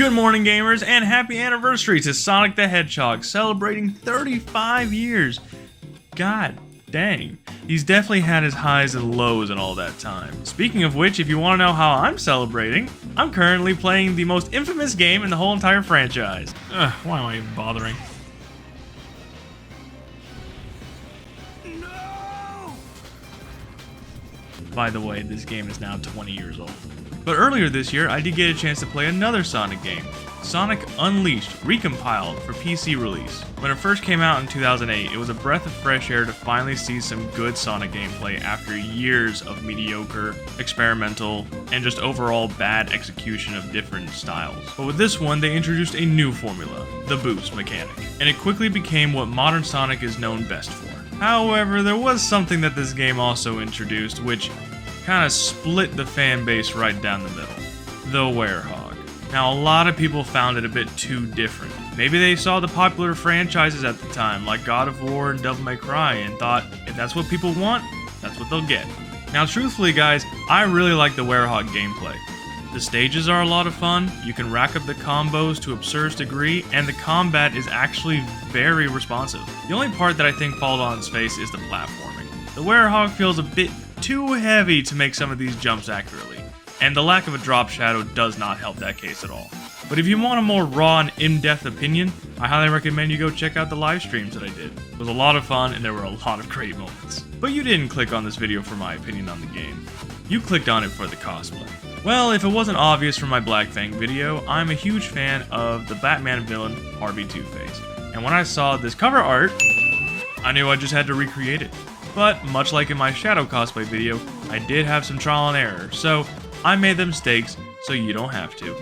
Good morning, gamers, and happy anniversary to Sonic the Hedgehog, celebrating 35 years. God dang. He's definitely had his highs and lows in all that time. Speaking of which, if you want to know how I'm celebrating, I'm currently playing the most infamous game in the whole entire franchise. Why am I even bothering? No! By the way, this game is now 20 years old. But earlier this year, I did get a chance to play another Sonic game, Sonic Unleashed Recompiled for PC release. When it first came out in 2008, it was a breath of fresh air to finally see some good Sonic gameplay after years of mediocre, experimental, and just overall bad execution of different styles. But with this one, they introduced a new formula, the boost mechanic, and it quickly became what modern Sonic is known best for. However, there was something that this game also introduced, which kind of split the fan base right down the middle. The Werehog. Now, a lot of people found it a bit too different. Maybe they saw the popular franchises at the time, like God of War and Devil May Cry, and thought, if that's what people want, that's what they'll get. Now, truthfully guys, I really like the Werehog gameplay. The stages are a lot of fun, you can rack up the combos to absurd degree, and the combat is actually very responsive. The only part that I think falls on its face is the platforming. The Werehog feels a bit too heavy to make some of these jumps accurately, and the lack of a drop shadow does not help that case at all. But if you want a more raw and in-depth opinion, I highly recommend you go check out the live streams that I did. It was a lot of fun and there were a lot of great moments. But you didn't click on this video for my opinion on the game. You clicked on it for the cosplay. Well, if it wasn't obvious from my Black Fang video, I'm a huge fan of the Batman villain Harvey Two-Face. And when I saw this cover art, I knew I just had to recreate it. But, much like in my Shadow cosplay video, I did have some trial and error, so I made the mistakes so you don't have to.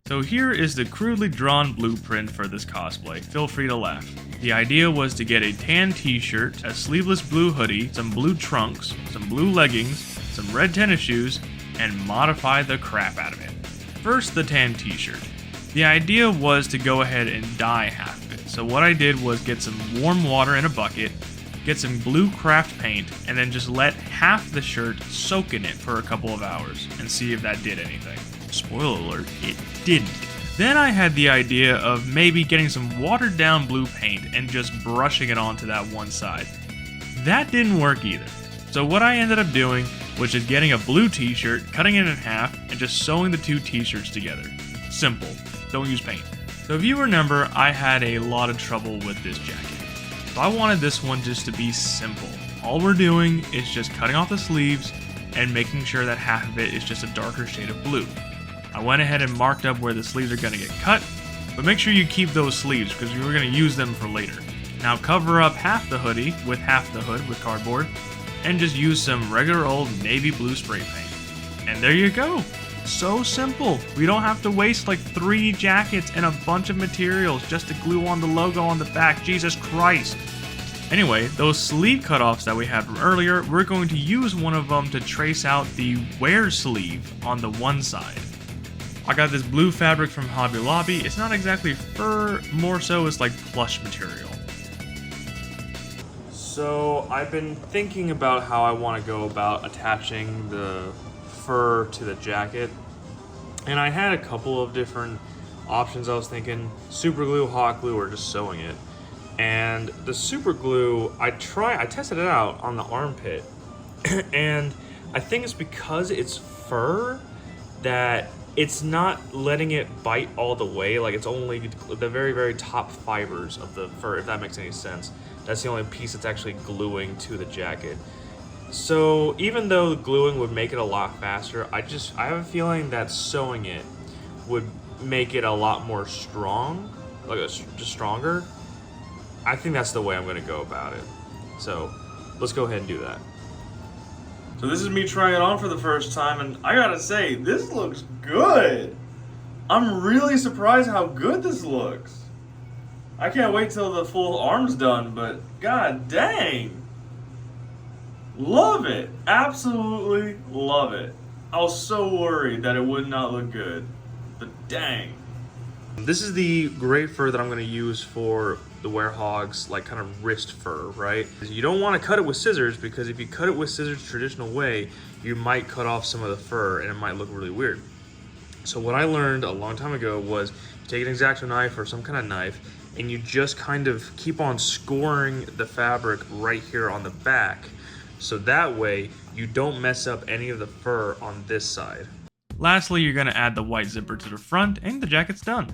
So here is the crudely drawn blueprint for this cosplay, feel free to laugh. The idea was to get a tan t-shirt, a sleeveless blue hoodie, some blue trunks, some blue leggings, some red tennis shoes, and modify the crap out of it. First, the tan t-shirt. The idea was to go ahead and dye half of it, so what I did was get some warm water in a bucket, get some blue craft paint, and then just let half the shirt soak in it for a couple of hours and see if that did anything. Spoiler alert, it didn't. Then I had the idea of maybe getting some watered down blue paint and just brushing it onto that one side. That didn't work either. So what I ended up doing was just getting a blue t-shirt, cutting it in half, and just sewing the two t-shirts together. Simple. Don't use paint. So if you remember, I had a lot of trouble with this jacket. So I wanted this one just to be simple. All we're doing is just cutting off the sleeves and making sure that half of it is just a darker shade of blue. I went ahead and marked up where the sleeves are going to get cut, but make sure you keep those sleeves because you're going to use them for later. Now cover up half the hoodie with half the hood with cardboard and just use some regular old navy blue spray paint. And there you go. So simple. We don't have to waste like 3 jackets and a bunch of materials just to glue on the logo on the back. Jesus Christ. Anyway, those sleeve cutoffs that we had from earlier, we're going to use one of them to trace out the wear sleeve on the one side. I got this blue fabric from Hobby Lobby. It's not exactly fur, more so it's like plush material. So I've been thinking about how I want to go about attaching the fur to the jacket, and I had a couple of different options. I was thinking super glue, hot glue, or just sewing it. And the super glue, I tested it out on the armpit, and I think it's because it's fur that it's not letting it bite all the way. Like, it's only the very, very top fibers of the fur, if that makes any sense. That's the only piece that's actually gluing to the jacket. So even though gluing would make it a lot faster, I have a feeling that sewing it would make it a lot more strong, like just stronger. I think that's the way I'm gonna go about it. So let's go ahead and do that. So this is me trying it on for the first time, and I gotta say, this looks good. I'm really surprised how good this looks. I can't wait till the full arm's done, but god dang. Love it. Absolutely love it. I was so worried that it would not look good, but dang. This is the great fur that I'm going to use for the Werehog's like kind of wrist fur, right? You don't want to cut it with scissors, because if you cut it with scissors the traditional way, you might cut off some of the fur and it might look really weird. So what I learned a long time ago was take an X-Acto knife or some kind of knife, and you just kind of keep on scoring the fabric right here on the back, so that way you don't mess up any of the fur on this side. Lastly, you're going to add the white zipper to the front and the jacket's done.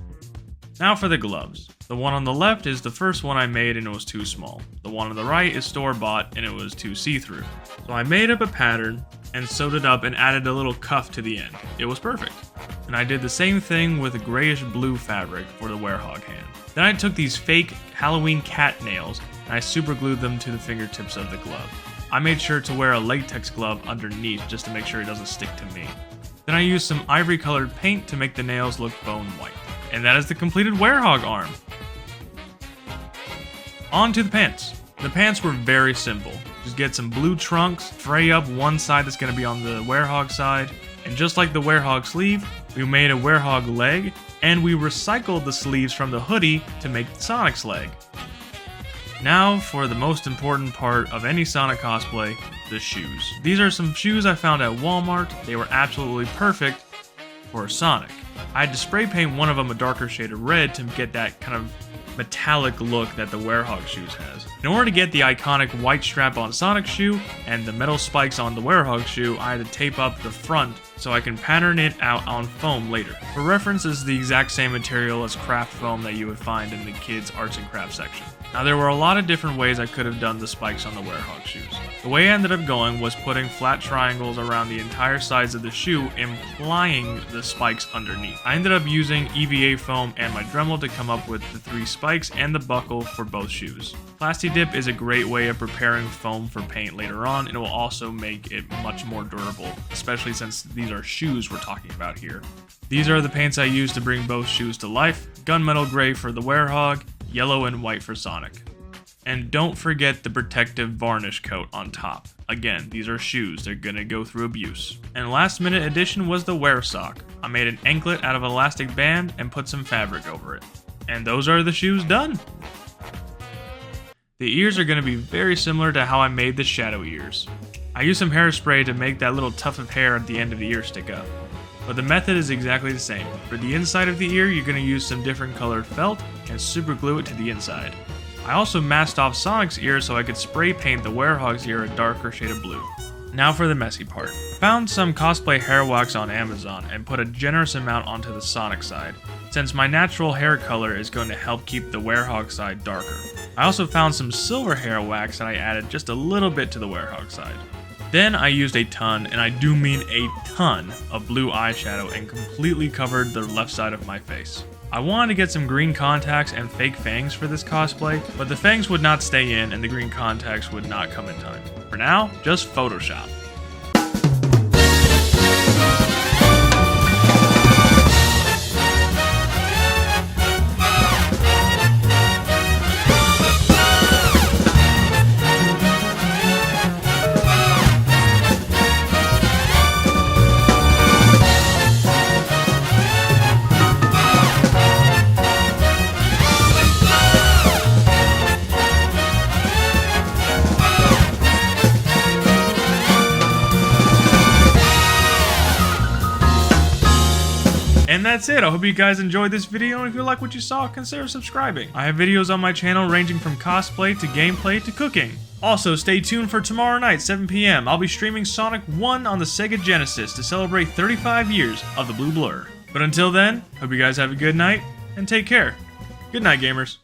Now for the gloves. The one on the left is the first one I made and it was too small. The one on the right is store-bought and it was too see-through. So I made up a pattern and sewed it up and added a little cuff to the end. It was perfect. And I did the same thing with a grayish blue fabric for the Werehog hand. Then I took these fake Halloween cat nails and I super glued them to the fingertips of the glove. I made sure to wear a latex glove underneath just to make sure it doesn't stick to me. Then I used some ivory colored paint to make the nails look bone white. And that is the completed Werehog arm. On to the pants. The pants were very simple. Just get some blue trunks, fray up one side that's going to be on the Werehog side, and just like the Werehog sleeve, we made a Werehog leg, and we recycled the sleeves from the hoodie to make Sonic's leg. Now for the most important part of any Sonic cosplay, the shoes. These are some shoes I found at Walmart. They were absolutely perfect for Sonic. I had to spray paint one of them a darker shade of red to get that kind of metallic look that the Werehog shoes has. In order to get the iconic white strap on Sonic shoe and the metal spikes on the Werehog shoe, I had to tape up the front so I can pattern it out on foam later. For reference, this is the exact same material as craft foam that you would find in the kids' arts and crafts section. Now there were a lot of different ways I could have done the spikes on the Werehog shoes. The way I ended up going was putting flat triangles around the entire sides of the shoe, implying the spikes underneath. I ended up using EVA foam and my Dremel to come up with the 3 spikes and the buckle for both shoes. Plasti Dip is a great way of preparing foam for paint later on, and it will also make it much more durable, especially since these are shoes we're talking about here. These are the paints I used to bring both shoes to life: gunmetal gray for the Werehog, yellow and white for Sonic. And don't forget the protective varnish coat on top. Again, these are shoes, they're gonna go through abuse. And last minute addition was the Weresock. I made an anklet out of elastic band and put some fabric over it. And those are the shoes done! The ears are going to be very similar to how I made the shadow ears. I used some hairspray to make that little tuft of hair at the end of the ear stick up. But the method is exactly the same. For the inside of the ear, you're going to use some different colored felt and super glue it to the inside. I also masked off Sonic's ear so I could spray paint the Werehog's ear a darker shade of blue. Now for the messy part. Found some cosplay hair wax on Amazon and put a generous amount onto the Sonic side, since my natural hair color is going to help keep the Werehog side darker. I also found some silver hair wax and I added just a little bit to the Werehog side. Then I used a ton, and I do mean a ton, of blue eyeshadow and completely covered the left side of my face. I wanted to get some green contacts and fake fangs for this cosplay, but the fangs would not stay in and the green contacts would not come in time. For now, just Photoshop. And that's it. I hope you guys enjoyed this video, and if you like what you saw, consider subscribing. I have videos on my channel ranging from cosplay to gameplay to cooking. Also, stay tuned for tomorrow night, 7 p.m. I'll be streaming Sonic 1 on the Sega Genesis to celebrate 35 years of the Blue Blur. But until then, hope you guys have a good night, and take care. Good night, gamers.